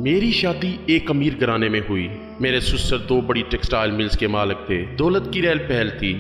मेरी शादी एक अमीर घराने में हुई। मेरे ससुर दो बड़ी टेक्सटाइल मिल्स के मालिक थे। दौलत की रेल पहल थी।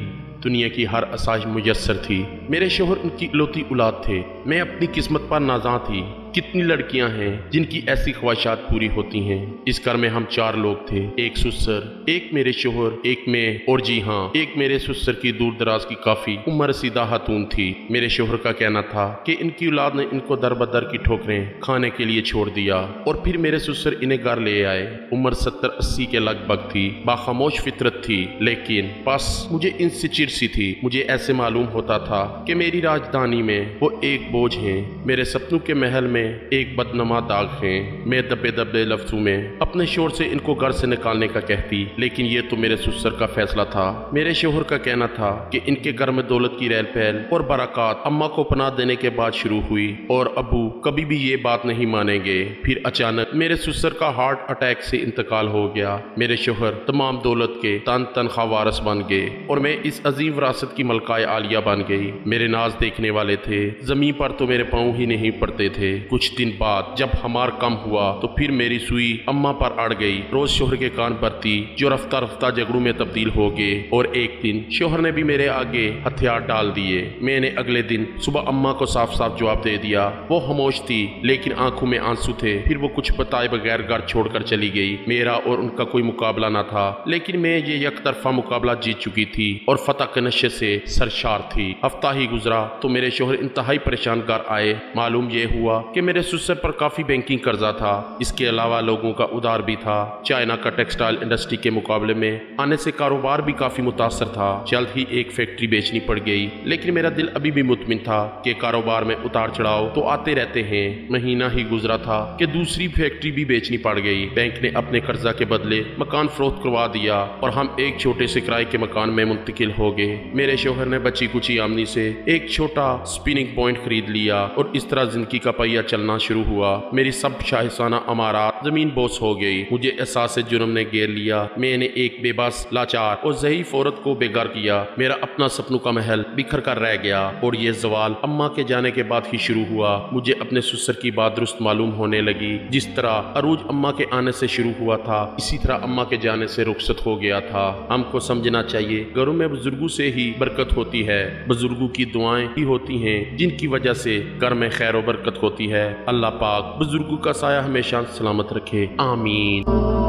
दुनिया की हर आसाइश मुयस्सर थी। मेरे शोहर उनकी इकलौती औलाद थे। मैं अपनी किस्मत पर नाज़ां थी। कितनी लड़कियां हैं जिनकी ऐसी ख्वाहिशात पूरी होती हैं। इस घर में हम 4 लोग थे, एक ससुर, एक मेरे शोहर, एक मैं और जी हाँ, एक मेरे ससुर की दूर दराज की काफी उम्र रसीदा खातून थी। मेरे शोहर का कहना था कि इनकी औलाद ने इनको दर बदर की ठोकरें खाने के लिए छोड़ दिया और फिर मेरे ससुर इन्हें घर ले आए। उम्र 70-80 के लगभग थी। बाखामोश फितरत थी, लेकिन बस मुझे इनसे चिरसी थी। मुझे ऐसे मालूम होता था कि मेरी राजधानी में वो एक बोझ है। मेरे सपनों के महल में एक बदनमा दाग है। मैं दबे दबे लफ्जों में अपने शोहर से इनको घर से निकालने का कहती, लेकिन ये तो मेरे ससुर का फैसला था। मेरे शोहर का कहना था कि इनके घर में दौलत की रहल पहल और बरकत अम्मा को पनाह देने के बाद शुरू हुई और अबू कभी भी ये बात नहीं मानेंगे। फिर अचानक मेरे ससुर का हार्ट अटैक से इंतकाल हो गया। मेरे शोहर तमाम दौलत के तनख्वाह वारिस बन गए और मैं इस अजीम विरासत की मलकाए आलिया बन गई। मेरे नाज देखने वाले थे, जमीन पर तो मेरे पाँव ही नहीं पड़ते थे। कुछ दिन बाद जब हमार कम हुआ तो फिर मेरी सुई अम्मा पर अड़ गई। रोज शोहर के कान भरती जो रफ्ता रफ्ता झगड़ों में तब्दील हो गए और एक दिन शोहर ने भी मेरे आगे हथियार डाल दिए। मैंने अगले दिन सुबह अम्मा को साफ साफ जवाब दे दिया। वो खामोश थी लेकिन आंखों में आंसू थे। फिर वो कुछ बताए बगैर घर छोड़कर चली गई। मेरा और उनका कोई मुकाबला ना था, लेकिन मैं ये यकतरफा मुकाबला जीत चुकी थी और फतह के नशे से सरशार थी। हफ्ता ही गुजरा तो मेरे शोहर इंतहाई परेशान घर आए। मालूम ये हुआ कि मेरे ससुर पर काफी बैंकिंग कर्जा था। इसके अलावा लोगों का उधार भी था। चाइना का टेक्सटाइल इंडस्ट्री के मुकाबले में आने से कारोबार भी काफी मुतासर था। जल्द ही एक फैक्ट्री बेचनी पड़ गई, लेकिन मेरा दिल अभी भी मुतमिन था कि कारोबार में उतार चढ़ाव तो आते रहते हैं। महीना ही गुजरा था कि दूसरी फैक्ट्री भी बेचनी पड़ गई। बैंक ने अपने कर्जा के बदले मकान फरोख्त करवा दिया और हम एक छोटे से किराए के मकान में मुंतकिल हो गए। मेरे शोहर ने बची कुची आमदनी से एक छोटा स्पिनिंग पॉइंट खरीद लिया और इस तरह जिंदगी का पहिया चलना शुरू हुआ। मेरी सब शाहिसाना अमारात जमीन बोस हो गई। मुझे एहसास जुर्म ने घेर लिया। मैंने एक बेबस, लाचार और ज़ईफ औरत को बेघर किया। मेरा अपना सपनों का महल बिखर कर रह गया और ये सवाल अम्मा के जाने के बाद ही शुरू हुआ। मुझे अपने ससुर की बात दुरुस्त मालूम होने लगी। जिस तरह अरूज अम्मा के आने से शुरू हुआ था, इसी तरह अम्मा के जाने से रुखसत हो गया था। हमको समझना चाहिए घरों में बुजुर्गों से ही बरकत होती है। बुजुर्गों की दुआएं ही होती हैं जिनकी वजह से घर में खैर और बरकत होती है। अल्लाह पाक बुजुर्गों का साया हमेशा सलामत रखे। आमीन।